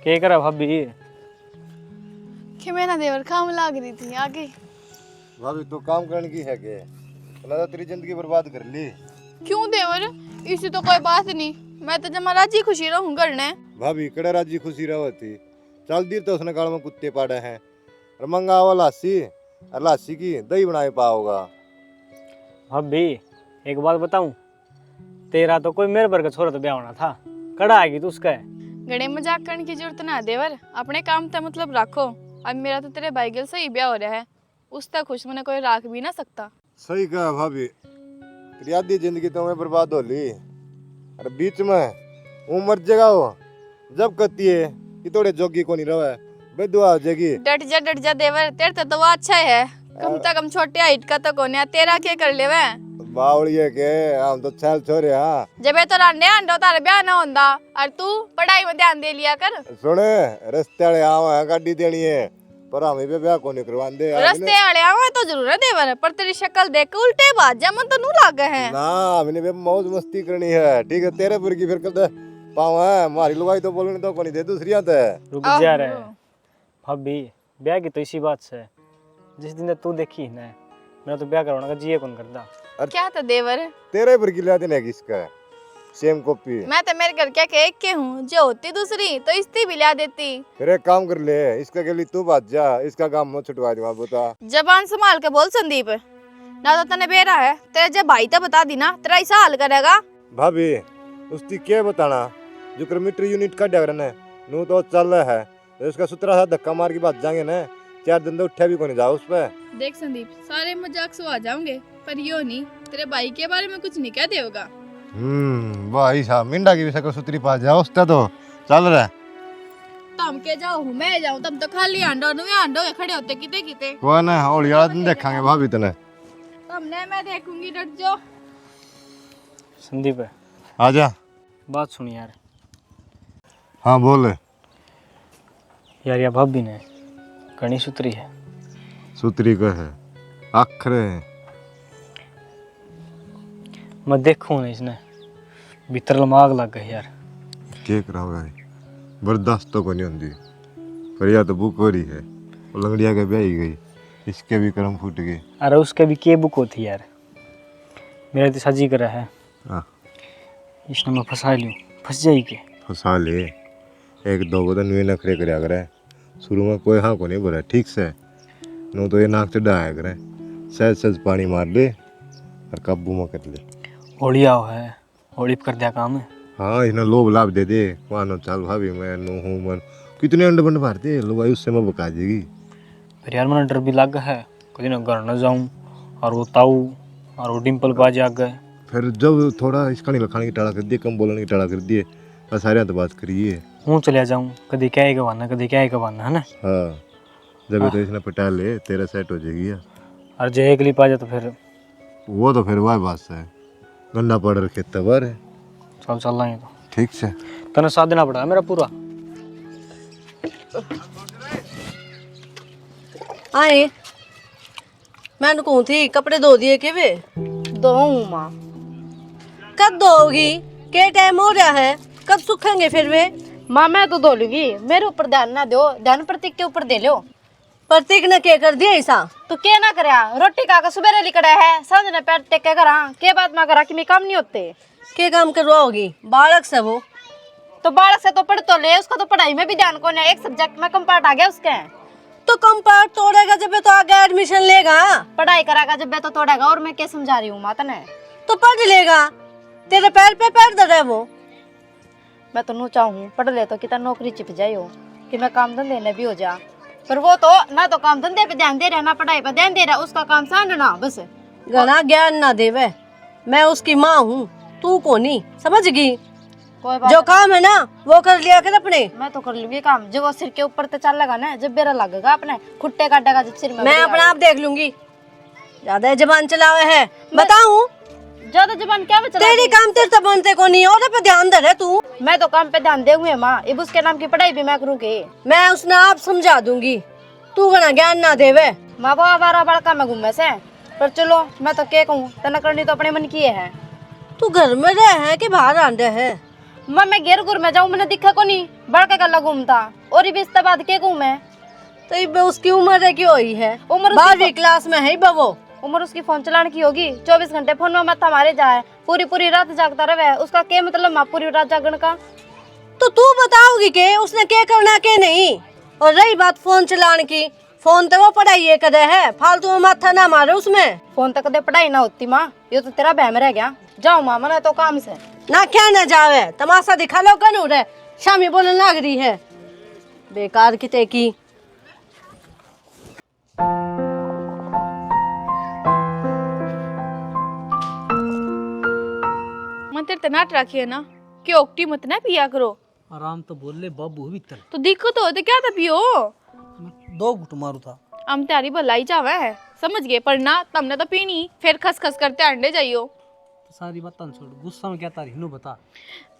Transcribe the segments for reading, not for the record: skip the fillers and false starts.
क्या करा भाभी? कि मैं ना देवर काम लाग रही थी आगे। भाभी तू काम करने की है के लगा तेरी जिंदगी बर्बाद कर ली। क्यों देवर? इसी तो कोई बात नहीं, मैं तो जमा राजी खुशी रहूं करने। भाभी कड़ा राजी खुशी रहती चल देर तो उसने काल में कुत्ते पाड़े हैं और मंगा हुआ लासी और लासी की दही बनाए पाओगा। भाभी एक बात बताऊं, तेरा तो कोई मेरे भर का छोरा तो ब्याह होना था, कड़ा आएगी तो उसका है। गड़े मजाक करने की जरूरत ना देवर, अपने काम तक मतलब रखो। अब मेरा तो तेरे भाई गिल से ही ब्याह हो रहा है, उस तक खुश मने कोई राख भी ना सकता। सही कहा भाभी, तेरी आधी जिंदगी तो मैं बर्बाद हो ली और बीच में वो मर जगह हो जब कहती है कि थोड़े जोगी को नहीं रहा बेदुआ हो जाएगी। डट जा देवर, तेरे तो वो अच्छा है, कम से कम छोटे हाइट का तो कोने, तेरा क्या कर ले वे? बावड़िए के हम तो छल छोरे। हाँ जब तो रांडे आंडो तारे ब्याह ना होंदा और तू पढ़ाई में ध्यान दे लिया कर। सुने रस्ते वाले आवा गाड़ी देनी है पर हमें पे ब्याह को नहीं करवान दे। रस्ते वाले आवा तो जरूर है देवर, पर तेरी शक्ल देख के उल्टे बात जा मन तो नू लागे है ना हमने पे मौज मस्ती करनी है। ठीक है तेरे पर की फिर कल पाव है हमारी लुगाई तो बोलने तो कोनी दे दूसरी आते रुक जा रहे भाभी, ब्याह की तो इसी बात से जिस दिन तू देखी ना मेरा तो ब्याह करवाना का जिये कौन करता। क्या था देवर? तेरे पर की लिया देने किसका सेम कॉपी। मैं तो मेरे घर क्या के एक के हूँ, जो होती दूसरी तो इसती भी ला देती। फिर एक काम कर ले इसका के लिए तू बात जा, इसका काम मत छुटवा दे। बता जबान संभाल के बोल संदीप, ना तो तने बेरा है तेरे जब भाई तो बता दी ना तेरा ऐसा हाल करेगा। भाभी उसकी क्या बताना जो किलोमीटर यूनिट का डर ने नू तो चल रहा है तो उसका सुतरा सा धक्का मार के बात जाएंगे ना 4 दिन तो उठा भी को नहीं जाओ उस पे। देख संदीप, सारे मजाक से आ जाओगे पर यो नहीं, तेरे भाई के बारे में कुछ नहीं कह देगा। भाई साहब मिंडा की भी सकल सुतरी पास जाओ उसका तो चल रहा है। तुम के जाओ मैं जाऊं, तुम तो खाली आंडो नु आंडो के खड़े होते किते किते। कौन है होली वाला दिन देखेंगे भाभी तने। तुमने मैं देखूंगी, डट जाओ। संदीप आजा बात सुनी यार। हाँ बोल। यार भाभी ने घनी सुतरी है। सुतरी का है आखरे मैं देखूं ना इसने भीतर लमाग लग गई यार। क्या कराओगा बर्दाश्त तो को नहीं होती पर या तो बुक हो रही है वो लंगड़िया के ब्याह ही गई इसके भी कर्म फूट गए। अरे उसके भी के बुक होती यार, मेरा तो साजी करा है। हाँ इसने मैं फंसा लूँ, फंस जाई के फंसा ले एक दो बदन वे नखरे कर करे शुरू में कोई हाँ को नहीं बोला ठीक से नो तो ये नाक चढ़ाया करे सहज सहज पानी मार ले और काबू में कर ले। होली आओ है, होली कर दिया काम है। हाँ इसने लोभ लाभ दे दे मानो चल भाभी मैं नो हूँ मन कितने अंडे बंड मारते लो भाई उससे मैं बका देगी। फिर यार मैंने डर भी लग है कभी ना घर न जाऊँ और वो ताऊ और वो डिम्पल बाज आ गए। फिर जब थोड़ा इसका नहीं लखाने की टाड़ा कर दिए कम बोलने की टाड़ा कर दिए बस सारे तो बात करिए हूँ चलिया जाऊँ कभी क्या ही गवाना कभी क्या ही गवाना है ना। हाँ जब तो इसने पटा ले तेरा सेट हो जाएगी यार। और जो एक लिप आ जाए तो फिर वो तो फिर वह बात है गंदा पड़ रखे तबर है। चल चल रहे तो ठीक से तने साथ देना पड़ा मेरा पूरा। आए मैं कहूँ थी कपड़े धो दिए के वे दो माँ कब धोगी के टाइम हो रहा है कब सूखेंगे फिर वे। माँ मैं तो धो लूंगी, मेरे ऊपर ध्यान ना दो, ध्यान प्रतीक के ऊपर दे लो। प्रतीक ने क्या कर दिया ऐसा तो क्या ना करया, रोटी खा के सुबह लिकड़ा है सांझ ने पैर टेक के करा के बात में करा कि मैं काम नहीं होते। क्या काम करवाओगी बालक से वो तो बालक से तो पढ़ तो ले, उसका तो पढ़ाई में भी ध्यान कौन है, एक सब्जेक्ट में कम पार्ट आ गया उसके। तो कम पार्ट तोड़ेगा जब तो आगे एडमिशन लेगा। पढ़ाई करागा जब तो तोड़ेगा, और मैं क्या समझा रही हूँ माँ तने। तो पढ़ लेगा तेरे पैर पे पैर दे रहा है वो। मैं तो नू चाहूँ पढ़ ले तो कितना नौकरी चिप जाए हो कि मैं काम धंधे में भी हो जा, पर वो तो ना तो काम धंधे पे ध्यान दे रहा ना पढ़ाई पे ध्यान दे रहा, उसका काम सांडना बस। घना ज्ञान ना देवे, मैं उसकी माँ हूँ तू को नहीं समझगी। कोई बात जो काम है ना वो कर लिया कर अपने। मैं तो कर लूंगी काम, जब वो सिर के ऊपर तो चलेगा ना, जब बेरा लगेगा अपने खुट्टे काटेगा जब सिर में। मैं अपना आप देख लूंगी, ज्यादा जबान चलावे है बताऊं। ज्यादा जबान क्या बचा तेरी काम तेरे तो बनते को नहीं और पे ध्यान दे रहे तू। मैं तो काम पे ध्यान दे हुए माँ, अब उसके नाम की पढ़ाई भी मैं करूँगी। मैं उसने आप समझा दूंगी, तू घना ज्ञान ना देवे। माँ बाबा बारह बड़का में घूमे से, पर चलो मैं तो क्या कहूँ, तना करनी तो अपने मन की है। तू घर में रहे है कि बाहर आंदे है। मैं घेर गुर में जाऊं, मैंने दिखा को नहीं बड़का गला घूमता और भी इसके बाद के घूमे। तो इब उसकी उम्र है, क्यों हुई है? उम्र 12वीं क्लास में है वो। उम्र उसकी फोन चलाने की होगी, 24 घंटे फोन में मत हमारे जाए, पूरी पूरी रात जागता रहे। उसका क्या मतलब माँ पूरी रात जागने का? तो तू बताओगी के उसने क्या करना के नहीं। और रही बात फोन चलाने की, फोन तो वो पढ़ाई ये करे है, फालतू में माथा ना मारे उसमें। फोन तक कदे पढ़ाई ना होती माँ, ये तो तेरा बहम रह गया। जाओ माँ, मना तो काम से ना क्या ना जावे, तमाशा दिखा लो कनू रे। शामी बोलने लग रही है बेकार किते की। मन तेरे तनाट रखिए ना कि ओक्टी मत ना पिया करो। आराम तो बोल ले बाबू भीतर। तो दिक्कत हो तो क्या था पियो। मैं 2 घुट मारू था। हम त्यारी भलाई जावे है, समझ गए, पर ना तुमने तो पीनी, फिर खस खस करते अंडे जाइयो। तो सारी बात छोड़, गुस्सा में क्या तारी नु बता।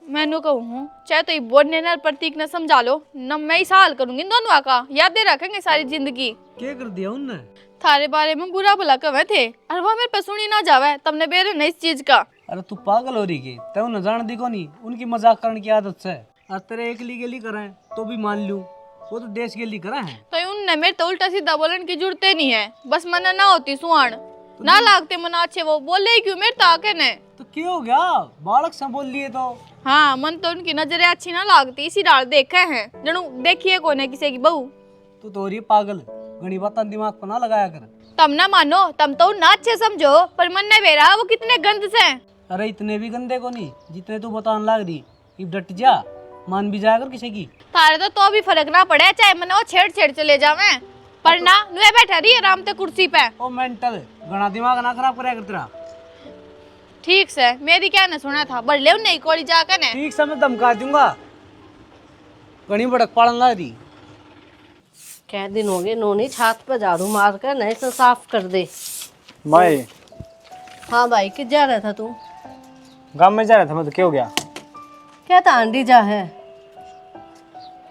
मैंने कहूँ चाहे तो ये बोलने ना प्रतीक ने समझा लो न, मैं ही सवाल करूंगी दोनों का, यादें रखेंगे सारी जिंदगी। क्या कर दिया उनने? थारे बारे में बुरा भला कहे थे और वो मेरे पे सुनी ना जावे, तुमने बेरे नहीं इस चीज का। अरे तू पागल हो रही के, तू न जान दी को नहीं, उनकी मजाक करने की आदत से। और तेरे एकली गेली कराए तो भी मान लूं, वो तो देश गेली करा है। तो उनने मेरे तो उल्टा सीधा बोलने की जरूरत नहीं है, बस मना ना होती सुहान ना लागते मना अच्छे, वो बोले क्यों मेरे ताके ने। तो क्या हो गया, बालक से बोल लिए तो। हाँ, मन तो उनकी नजरें अच्छी ना लागती, इसी डाल देखे हैं जनु देखिए कौन है किसी की बहू। तू तो हो रही है पागल, घनी बात दिमाग पर ना लगाया कर। तम ना मानो, तम तो ना अच्छे समझो, पर मन ने बेरा वो कितने गंद से। अरे इतने भी गंदे को नहीं जितने तू बताने लग रही। इब डट जा, मान भी जाया कर किसी की। तारे तो भी फर्क ना पड़े, चाहे मने वो छेड़ छेड़ चले जावे, पर ना नुए बैठा रही आराम से कुर्सी पे। ओ मेंटल, घना दिमाग ना खराब करे कर तेरा। ठीक से मेरी क्या न सुना था, बढ़ ले नहीं कोड़ी जाकर ने। ठीक से मैं धमका दूंगा, घनी भड़क पालन लग रही। क्या दिन हो गए नोनी छात पर झाड़ू मार कर नहीं तो साफ कर दे। माए हाँ भाई, किस जा रहा था तू? गाँव में जा रहा था मैं, तो क्या हो गया? क्या था आंटी जा है?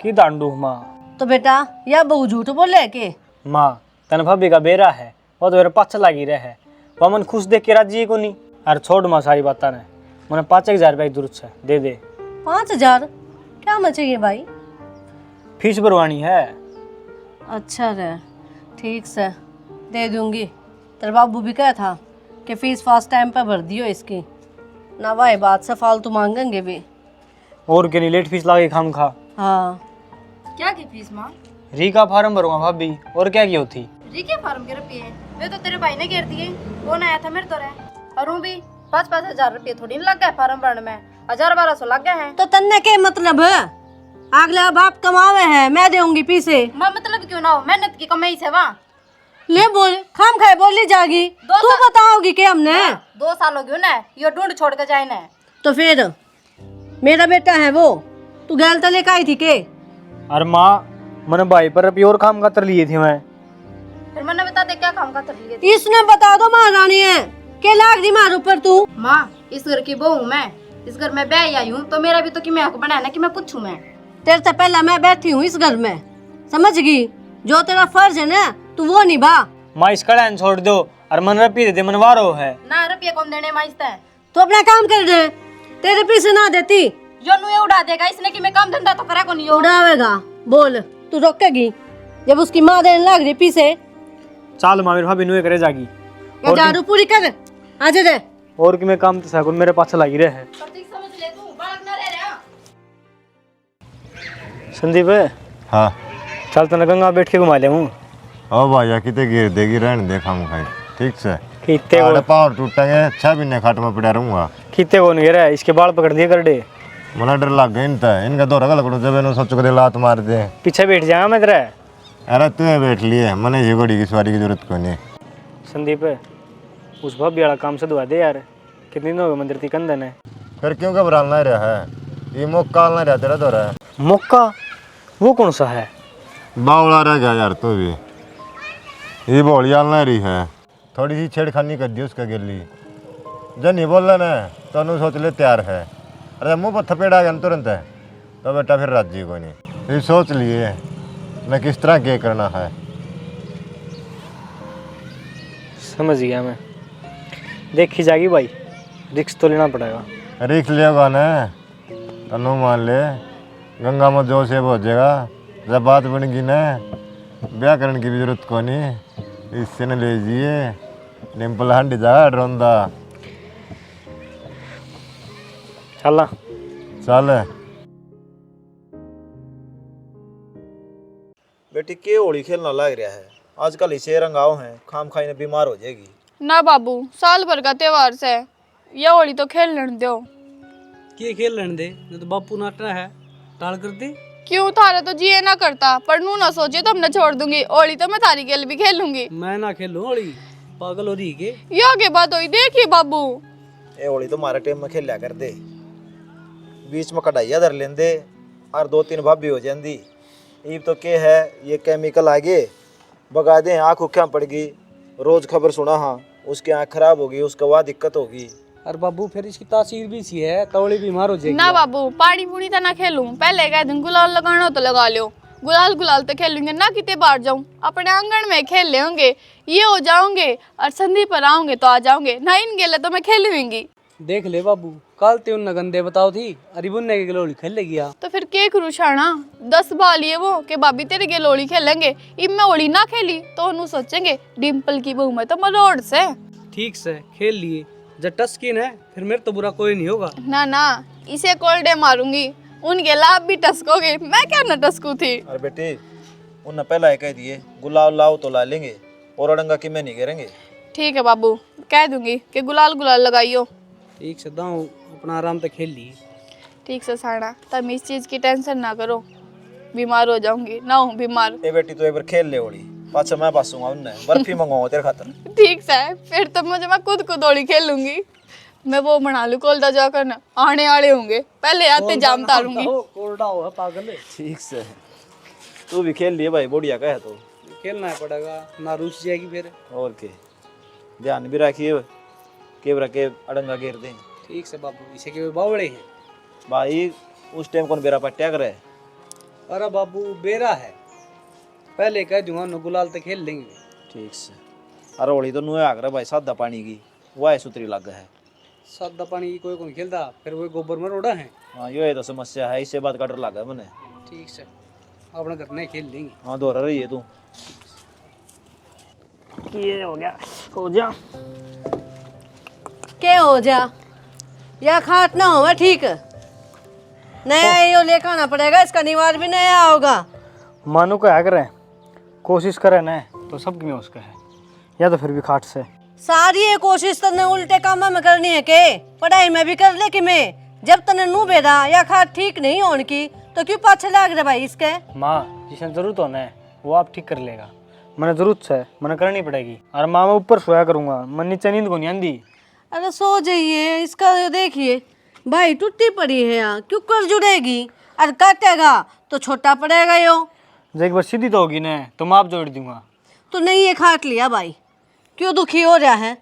की दांडू माँ। तो बेटा या बहू झूठ बोले के? माँ तन भाभी का बेरा है, वो तो मेरे पाछे लगी रहे, वो मन खुश देख के राजी को नहीं। अरे छोड़ माँ सारी बात ने, मैंने 5,000 रुपये की जरूरत है, दे दे। 5,000 क्या मचेगी भाई? फीस भरवानी है। अच्छा रे, ठीक से दे दूंगी। तेरे बाबू भी कहा था कि फीस फास्ट टाइम पे भर दियो इसकी, ना भाई बात से फालतू मांगेंगे भी। और क्या नहीं, लेट फीस लागे खाम खा। हाँ, क्या की फीस माँ? री का फार्म भरूंगा भाभी, और क्या की होती? री के फार्म के रुपये वे तो तेरे भाई ने घेर दिए, कौन आया था मेरे तो रहे। और भी 5-5 हजार रुपये थोड़ी लग गए फार्म भरने में, 1,000-1,200 लग गए हैं। तो तन्ने के मतलब है अगला बाप कमावे है, मैं देऊंगी पीछे। माँ मतलब क्यों ना हो, मेहनत की कमाई से वहाँ। ले बोल, खाम खाए बोली जागी। तू बताओगी कि हमने 2 साल हो गए ना ये ढूंढ छोड़ के जाए ना। तो फिर मेरा बेटा है वो, तू गैल तो लेकर आई थी के? अरे माँ मैंने भाई पर रुपये और काम खातर लिए थे मैं। फिर मैंने बता दे क्या काम का कर लिए। इसने बता दो महारानी है के लाग दी मार ऊपर तू। माँ इस घर की बहू हूँ मैं, इस घर में ब्याह आई हूँ, तो मेरा भी तो कि मैं हक बनाया ना कि मैं पूछूं। मैं तेरे से पहला मैं बैठी हूँ इस घर में, समझ गई? जो तेरा फर्ज है ना तू वो निभा। माँ इसका लाइन छोड़ दो, और मन रुपये दे दे, मनवारो है ना रुपये कौन देने माइस्ता है। तू अपना काम कर दे, तेरे पीछे ना देती। जो नुए उड़ा देगा इसने कि मैं काम धंधा तो करा को नहीं हो। उड़ावेगा बोल, तू रोकेगी जब उसकी माँ देने लग रही पीछे। चाल माँ मेरी भाभी नुए करे जागी। ये झाड़ू पूरी कर आज दे। और कि मैं काम तो सकुन मेरे पास लगी रहे। समझ ले तू, बालक ना रह रहा। संदीप हाँ चल तो गंगा बैठ के घुमा ले हूँ। ओ भाई कितने गिर देगी, रहने दे खाम खाई। ठीक से खीते आड़े पाँव टूटेंगे, 6 महीने खाट में पड़ा रहूंगा। खीते को नहीं रहा, इसके बाल पकड़ दिए कर दे। मना डर लग गया इनका दौरा गल करो, जब इन्होंने सोच कर लात मार दे। पीछे बैठ जाएगा मैं तेरा। अरे तुम्हें बैठ लिए, मने ये घोड़ी की सवारी की जरूरत कोई नहीं। संदीप उस भाभी वाला काम से दुआ दे यार, कितने दिन हो गए मंदिर थी कंदन है। फिर क्यों घबराना रहा है, ये मौका ना रहा तेरा दौरा है। मौका वो कौन सा है? बावला रह गया यार तू भी, ये बोलियाल ना रही है। थोड़ी सी छेड़खानी कर दी उसका गिल्ली, जब नहीं बोल रहा ना तो अनु सोच ले तैयार है। अरे मुँह पर थपेड़ा गया तुरंत है तो बेटा फिर राजी को नहीं। फिर सोच लिए मैं किस तरह क्या करना है। समझ गया मैं, देखी जाएगी भाई, रिक्स तो लेना पड़ेगा। रिक्स लेगा ना, तनु मान ले गंगा में जो से हो जाएगा। जब बात बन गई ना ब्याह करने की भी जरूरत को नहीं। इससे न ले जिए डिम्पल हंडी जा रोंदा चल चल। बेटी के होली खेलना लग रहा है आजकल इसे रंगाओ हैं खाम खाई ने बीमार हो जाएगी। ना बाबू, साल भर का त्योहार से ये होली तो खेल लेने दो। के खेल लेने दे, नहीं तो बापू नाटना है टाल कर दे। क्यों, थारा तो जी ना करता, पर नू ना सोचे तो मैं छोड़ दूंगी। होली तो मैं थारी खेल भी खेलूंगी। मैं ना खेलूं होली, पागल हो रही के। यो के बात हुई, देखिए बाबू। ये होली तो हमारे टाइम में खेलिया कर दे, बीच में कढ़ाइया धर लेंदे और 2-3 भाभी हो जाती। ईब तो के है ये केमिकल आगे बगा दे, आँख उख्या पड़ गई, रोज खबर सुना हाँ उसकी आँख खराब होगी, उसका वहाँ दिक्कत होगी। अरे बाबू फिर इसकी तासीर भी सी है, तवड़ी बीमार हो जाएगी। ना बाबू, पानी पूनी तो ना खेलूं। पहले कह दूं गुलाल लगाना हो तो लगा लो। गुलाल गुलाल तो खेलूंगे ना, कितने बार जाऊं, अपने आंगन में खेल लेंगे। ये हो जाओगे और संधि पर आओगे तो आ जाओगे, ना इन गेले तो मैं खेलूंगी। देख ले बाबू, कल ते उन गंदे बताओ थी, अरे बुन्ने के गलोली खेल लेगी। तो फिर के करूशाना 10 बाल ये वो कि भाभी तेरे गेल होली खेलेंगे। इब मैं होली ना खेली तो उन्होंने सोचेंगे डिम्पल की बहू में तो मरोड़ से। ठीक से खेल लिए, जब टस्किन है फिर मेरे तो बुरा कोई नहीं होगा। ना ना, इसे कोल्डे मारूंगी, उनके लाभ भी टसकोगे, मैं क्या न टसकू थी। अरे बेटी उन्हें पहला ही कह दिए गुलाल लाओ तो ला लेंगे और अड़ंगा कि मैं नहीं करेंगे। ठीक है बाबू, कह दूंगी कि गुलाल गुलाल लगाइयो। ठीक से दाऊं अपना आराम से खेल लिए। ठीक से साड़ा, तब इस चीज की टेंशन ना करो, बीमार हो जाऊंगी ना हूँ बीमार। ए बेटी तो एक बार खेल ले होली, पाछा मैं पासूंगा उन्हें बर्फी मंगवाऊंगा तेरे खातर। ठीक से, फिर तो मुझे मैं खुद को होली खेलूंगी। मैं वो बना लूं कोलदा जाकर ना, आने वाले होंगे, पहले आते जाम तारूंगी। कोल्डा हो पागल है। ठीक से तू भी खेल लिए भाई, बढ़िया कहे तो खेलना है पड़ेगा, ना रूस जाएगी फिर। और के ध्यान भी रखिए केवरा के अड़ंगा घेर दें। ठीक से बाबू, इसे के बावड़े हैं भाई, उस टाइम कौन बेरा पट्टिया करे। अरे बाबू बेरा है, पहले कह दूंगा न गुलाल तो खेल लेंगे। ठीक से अरे होली तो नुए आकर भाई सादा पानी की वाह सुतरी लग है। सादा पानी की कोई कौन खेलता, फिर वो गोबर में रोड़ा है। हाँ ये तो समस्या है, इससे बात का डर लगा मैंने। ठीक से अपने घर नहीं खेल लेंगे। हाँ दोहरा रही है तू। ये हो गया, हो जा। क्या हो जा, या खाट ना हो ठीक, नया यो लेकर आना पड़ेगा, इसका निवार भी नया होगा। मानो को है करे, कोशिश करे ना तो सबकी में उसका है, या तो फिर भी खाट से। सारी ये कोशिश तने उल्टे काम में करनी है के, पढ़ाई में भी कर ले कि मैं, जब तने नू बेदा या खाट ठीक नहीं होने की तो क्यों पाछे लाग रहे भाई इसके। माँ जिसे जरूरत होना है वो आप ठीक कर लेगा, मैंने जरूरत है मैंने करनी पड़ेगी। और माँ मैं ऊपर सोया करूँगा, मैं नीचे नींद को नहीं आंदी। अरे सो जाइए, इसका देखिए भाई टूटी पड़ी है यहाँ, क्यों कर जुड़ेगी, और काटेगा तो छोटा पड़ेगा यो। जब एक बार सीधी तो होगी ना तो मैं आप जोड़ दूंगा। तो नहीं ये खाट लिया भाई, क्यों दुखी हो रहा है।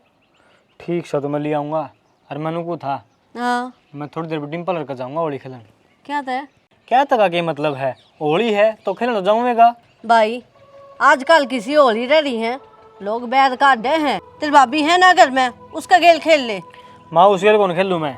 ठीक से तो मैं ले आऊँगा। और मैंने को था हाँ मैं थोड़ी देर डिम्पल लड़का जाऊँगा होली खेलन। क्या था क्या तक आगे मतलब है, होली है तो खेलने तो जाऊँगा भाई, आजकल किसी होली रह रही है, लोग बैद काटे हैं, तेरी भाभी है ना घर में, उसका गेल खेल ले। माँ उस खेल कौन खेलूँ मैं।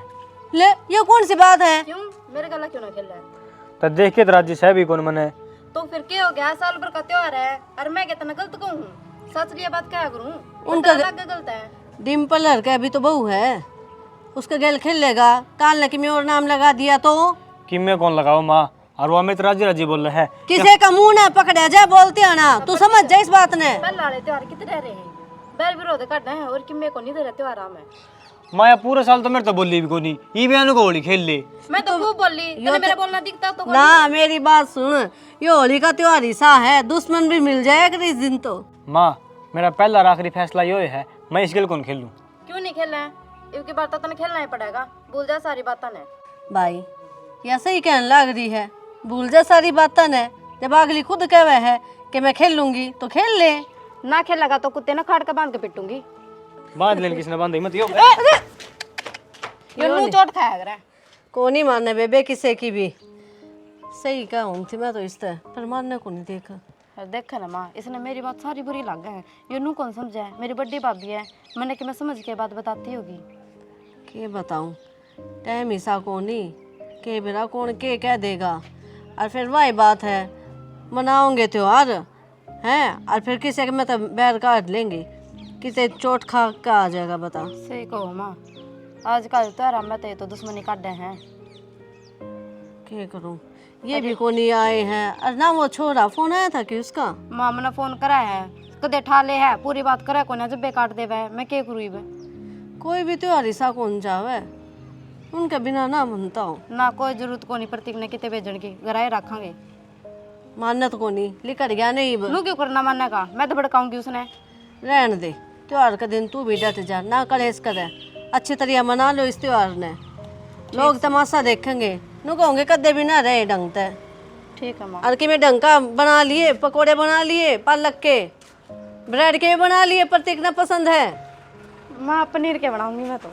ले ये कौन सी बात है। क्यों, मेरे गला क्यों ना खेल रहा है। तो देख के तो राजी साहब ही कौन मने। तो फिर क्या हो गया, साल भर का त्योहार है और मैं कितना गलत कहूँ, सच लिया बात क्या करूँ, उनका अलग गलत है। डिम्पल लड़का अभी तो बहू है, उसका गेल खेल लेगा, काल ने कि और नाम लगा दिया तो कि मैं कौन लगाओ माँ, और वो में तो राजी राजी बोल रहे हैं। किसी का मुंह ना पकड़ा जाए बोलते हैं ना, तू समझ जा इस बात ने। पहले वाले त्योहार कितने रहे हैं, बैर विरोध करना है और कि मैं को नहीं दे रहा त्योहार में। माया पूरे साल तो मेरे तो बोली भी को नहीं, ये भी को होली खेल ले। मैं तो खूब बोली, तने मेरा बोलना दिखता तो ना मेरी बात सुन, ये होली का त्योहार ऐसा है, दुश्मन भी मिल जाएगा इस दिन तो। माँ मेरा पहला और आखिरी फैसला ये है, मैं इस खेल कौन खेलूँ। क्यों नहीं खेलना है, इनकी बात तो खेलना ही पड़ेगा, भूल जा सारी बातें ने। भाई ये सही कहने लग रही है, भूल जा सारी बातें ने, जब अगली खुद कहे है कि मैं खेल लूंगी तो खेल ले, ना खेलेगा तो कुत्ते ना खाट का बांध के पिटूंगी। बांध लेने किसने बांधा मत यो। ये मुंह चोट खाया कर को नहीं मारने बेबे किसी की भी, सही कहूँ थी मैं तो इस तरह, पर मारने को नहीं देखा। देख ना माँ, इसने मेरी बात सारी बुरी लग गए, ये नू कौन समझा है, मेरी बड़ी भाभी है, मैंने कि मैं समझ के बात बताती होगी। के बताऊँ, टाइम ऐसा को नहीं, के बेरा कौन के कह देगा। और फिर वही बात है, मनाओगे त्योहार हैं और फिर किसी के मतलब बैर काट लेंगे, किसी चोट खा का आ जाएगा बता। सही कहो माँ, आजकल तो में तो दुश्मनी काटे हैं। क्या करूं, ये भी कोई नहीं आए हैं। और ना वो छोरा फोन आया था कि उसका माँ मैंने फोन करा है, कदे ठाले है पूरी बात करे को ना जब काट दे वह मैं क्या करूँ बे। कोई भी त्योहार ऐसा कौन जावे, उनके बिना ना मनता हूँ। ना कोई जरूरत को नहीं प्रतीक ने कितने भेजन की गराए रखेंगे। मानत को नहीं लिखट गया नहीं नू क्यों करना मानने का, मैं तो भड़काऊंगी उसने। रहने दे, त्योहार का दिन तू भी डट जा, ना कलेश करे, अच्छी तरह मना लो इस त्योहार ने। लोग तमाशा देखेंगे, नु कहोगे कदे भी ना रहे ढंग से। ठीक है माँ। और कि मैं ढंग का बना लिए, पकोड़े बना लिए, पालक के ब्रेड के भी बना लिए, प्रतीक ना पसंद है। माँ पनीर के बनाऊंगी मैं तो।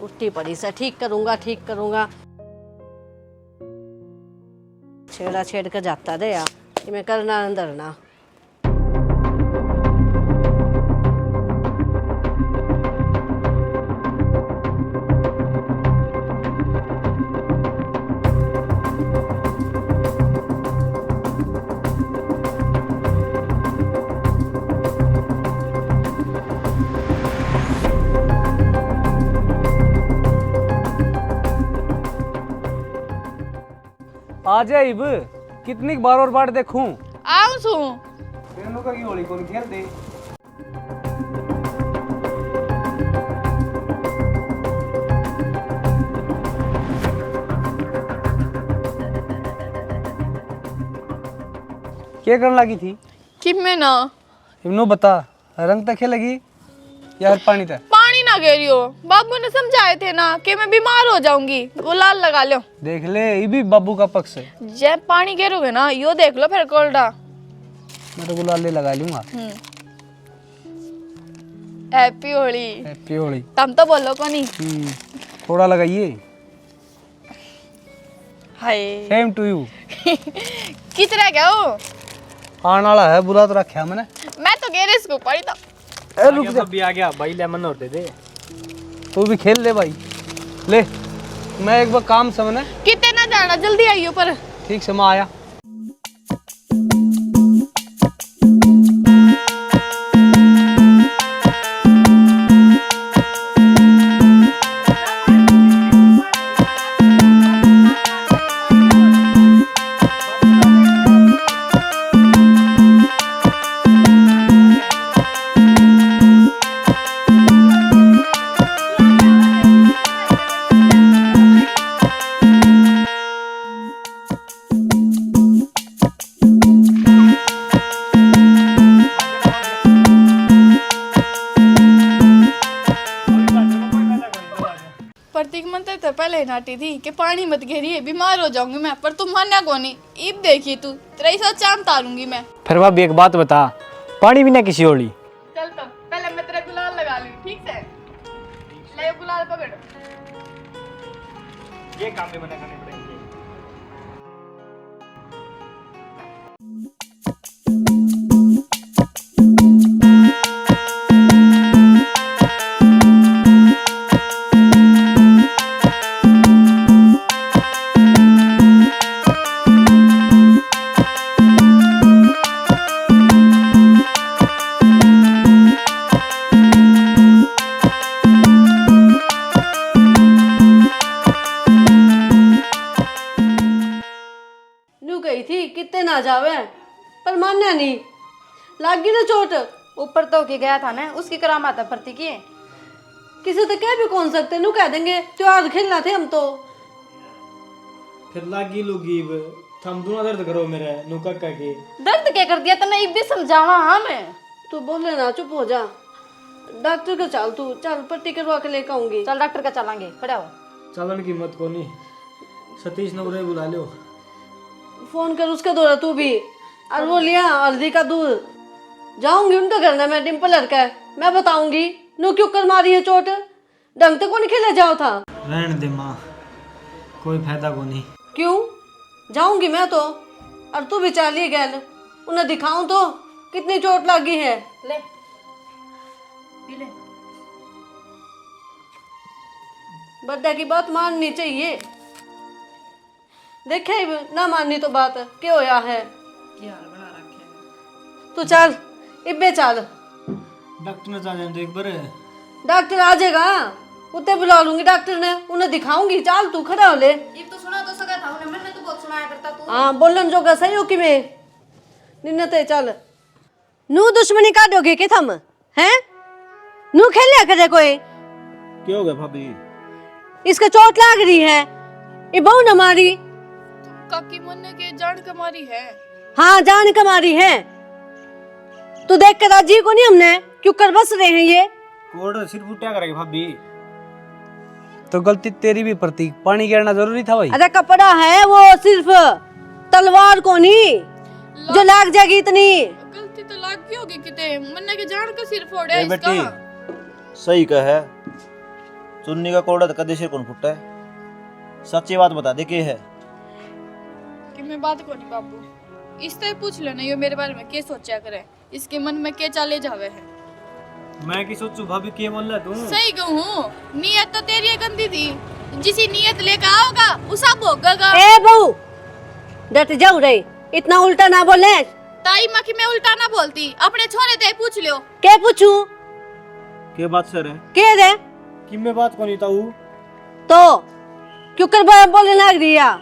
उठी पड़ी से ठीक करूंगा ठीक करूंगा, छेड़ा छेड़ कर जाता रे यार, कि मैं करना अंदर ना। आ जाए इब, कितनी बार और बार देखूं। आऊं सू तेनों का की होली कौन खेल दे। क्या करने लगी थी? कि मैं ना इब्नो बता, रंग तक खेलेगी या हर पानी तक? पानी ना गिरी हो, बाबू ने समझाए थे ना कि मैं बीमार हो जाऊंगी। गुलाल लगा लो। देख ले, ये भी बाबू का पक्ष है। जब पानी गिरोगे ना यो देख लो फिर कोल्डा। मैं तो गुलाल ले लगा लूंगा। हैप्पी होली। हैप्पी होली। तुम तो बोलो को नहीं। थोड़ा लगाइए। हाय सेम टू यू। कितना क्या हो? आने वाला है, बुला तो रखा मैंने। मैं तो गैरेज को पड़ी था। रुक जा, भी आ गया भाई, लेमन और दे दे। तू भी खेल ले भाई, ले। मैं एक बार काम समझे, कितने ना जाना, जल्दी आइयो पर। ठीक से मैं आया। प्रतीक मनते तो पहले ही नाटी थी कि पानी मत घेरिए, बीमार हो जाऊंगी मैं, पर तुम मानना को नहीं। ईब देखी तू, तेरे साथ चांद तारूंगी मैं। फिर भाभी एक बात बता, पानी भी ना किसी होली। चल तो पहले मैं तेरा गुलाल लगा लूं, ठीक से? ले गुलाल पकड़। ये काम भी मना करने पड़ेंगे। न्यू गई थी कितने ना जावे, पर मानना नहीं, लागी ना चोट। ऊपर तो की गया था ना, उसकी करामात है प्रतीक की। किसी तो कह भी कौन सकते, नु कह देंगे त्योहार खेलना थे हम तो। फिर लागी लूगी, थम दोनों दर्द करो मेरे नुका के। दर्द क्या कर दिया तने, इब भी समझावा। हाँ मैं तू बोले ना, चुप हो जा। डॉक्टर के चल, तू चल, पट्टी करवा के लेकर आऊंगी। चल डॉक्टर का चलांगे, खड़ा हो। चलन की मत को नहीं, सतीश नवरे बुला लो। फोन कर उसका दौरा तू भी। और वो लिया हल्दी का दूध, जाऊंगी उनका घर ना मैं, डिम्पल लड़का है, मैं बताऊंगी नु क्यों कर मारी है चोट, ढंग से कौन खेला जाओ था। रहने दे माँ, कोई फायदा को नहीं। क्यों जाऊंगी मैं तो, और तू भी चालिए गैल, उन्हें दिखाऊं तो कितनी चोट लगी है। ले पी ले। बड्डे की बात माननी चाहिए। देखे ना माननी तो बात क्या होया है। तू चल इब्बे चल, डॉक्टर ने जाने दो एक बार। डॉक्टर आ जाएगा, उते बुला लूंगी डॉक्टर ने, उन्हें दिखाऊंगी। चल तू खड़ा हो ले। ये तो सुना तो सका था उन्हें, मैंने तो बहुत सुनाया करता तू। हाँ बोलन जोगा सही हो कि मैं निन्नते चल। नू दुश्मनी काटोगे कि थम हैं? नू खेलिया करे कोई? क्या हो गया भाभी? इसका चोट लाग रही है, ये बहु न मारी। काकी मुन्ने के जान कमारी है। हाँ जान कमारी है। तू देख कर राजी को नहीं हमने, क्यों कर बस रहे हैं ये। कोड सिर्फ उठा करेगी भाभी। तो गलती तेरी भी प्रतीक, पानी गिरना जरूरी था भाई। अरे कपड़ा है वो, सिर्फ तलवार को नहीं जो लाग जाएगी इतनी। गलती तो लाग गई होगी किते, मुन्ने के जान का सिर फोड़े ए इसका। बेटी सही कहे, चुन्नी का कोड़ा कदे सिर कौन फुटा है? सच्ची बात बता दे के है। कि मैं बात को नहीं बाबू, इससे पूछ लेना ये मेरे बारे में क्या सोचा करे, इसके मन में क्या चाले जावे है। मैं की सोचू भाभी, क्या बोल रहा तू? सही कहूँ, नीयत तो तेरी गंदी थी, जिसी नीयत लेकर आओगा उसा भोगेगा। ए बहू डट जाऊ रे, इतना उल्टा ना बोले। ताई माँ की मैं उल्टा ना बोलती, अपने छोरे ते पूछ लियो। के पूछू? के बात सर है? के रे? कि मैं बात को नहीं ताऊ। तो क्यों कर बोलने लग रही है?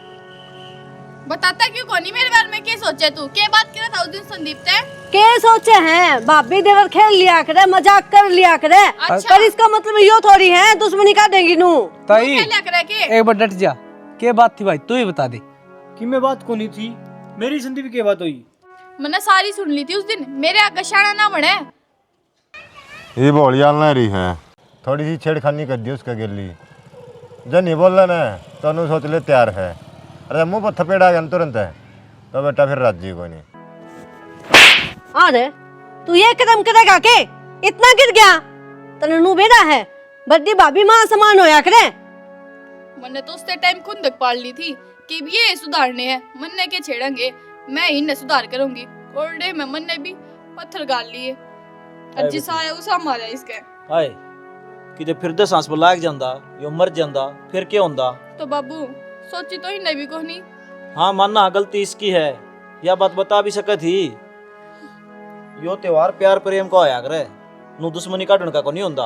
बताता क्यों कोनी मेरे बारे में क्या सोचे तू, क्या बात करा था उस दिन संदीप ते? के सोचे हैं? भाभी देवर खेल लिया करे, मजाक कर लिया करे। अच्छा। पर इसका मतलब यो थोड़ी है दुश्मनी का देंगी नू। ताई क्या करे के? एक बार डट जा, क्या बात थी भाई तू ही बता दे। कि मैं बात को नहीं थी, मेरी संदीप की बात हुई। मैंने सारी सुन ली थी उस दिन, मेरे आगे शाना ना बने। ये बोलियाल ना रही है, थोड़ी सी छेड़खानी कर दी उसका गिल्ली। जब नहीं बोल रहा ना तो उन्होंने सोच ले तैयार है। अरे मुंह पर थपेड़ आ गया तुरंत है तो बेटा फिर राजी को नहीं। अरे तू ये कदम करेगा के? इतना गिर गया तने नू बेड़ा है, बड्डी भाभी मां समान होया करे। मैंने तो उससे टाइम खुंदक पाल ली थी कि ये सुधारने हैं, मन्ने के छेड़ेंगे, मैं ही न सुधार करूंगी। कोरडे में मन्ने भी पत्थर गाल लिए, और जिस आया उसा मारा इसके। हाय कि फिर दे सांस पर लाग जांदा, यो मर जांदा, फिर क्या होंदा? तो बाबू सोची तो ही नहीं भी कोनी। हाँ मानना गलती इसकी है, यह बात बता भी सके थी। यो त्योहार प्यार प्रेम का होया करे, नु दुश्मनी काटने का को नहीं होंदा।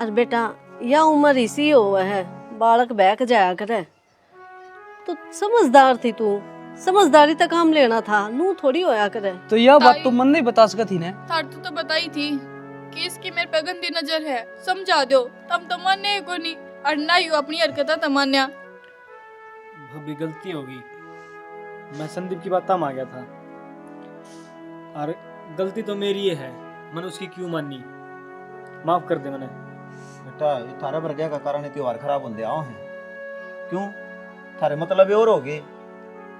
अरे बेटा या उम्र इसी हो है, बालक बहक जाया करे। तो समझदार थी तू, समझदारी तक काम लेना था, नू थोड़ी होया करे। तो यह बात तो मन नहीं बता सकती ने। थार तो बताई थी कि इसकी मेरे पे गंदी नजर है, समझा दो। तम तो माने को नहीं, और ना ही अपनी हरकत तमान्या। भाभी गलती होगी, मैं संदीप की बात आ गया था, और गलती तो मेरी ही है, मैंने उसकी क्यों मानी, माफ कर दे मैंने। बेटा ये थारे भर गया का कारण है त्योहार खराब होंदे आओ हैं। क्यों थारे मतलब और हो गए?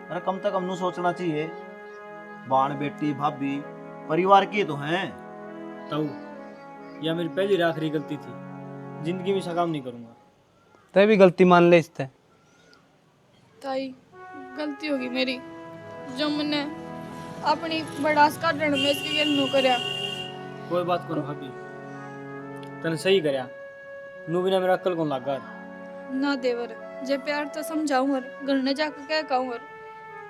अरे कम से कम नू सोचना चाहिए, बाण बेटी भाभी परिवार की तो हैं। ताऊ यह मेरी पहली और आखिरी गलती थी, जिंदगी में ऐसा काम नहीं करूंगा। तय भी गलती मान ले इससे। ताई गलती होगी मेरी, जो मैंने अपनी बड़ास का रण में इसके गेल नो करया। कोई बात करो भाभी, तने सही करया, नू बिना मेरा अक्ल कौन लागा। ना देवर जे प्यार तो समझाऊं और घर ने जाकर क्या कहूं और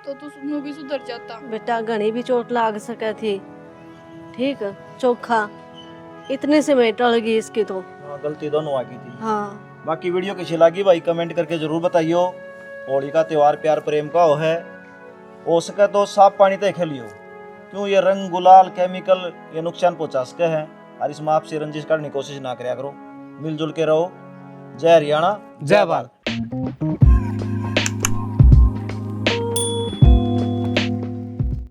तो तू सुनो भी सुधर जाता। बेटा घनी भी चोट लाग सके थी, ठीक चोखा इतने से में टल गई इसकी तो। हाँ, गलती दोनों आ गई थी। हाँ बाकी वीडियो कैसी लगी भाई कमेंट करके जरूर बताइयो। होली का त्योहार प्यार प्रेम का हो सके तो साफ पानी तक खेलियो, क्यों ये रंग गुलाल केमिकल ये नुकसान पहुंचा सके हैं, और इसमें आपसे रंजिश करने की कोशिश ना करया करो। मिलजुल के रहो। जय हरियाणा जय भारत।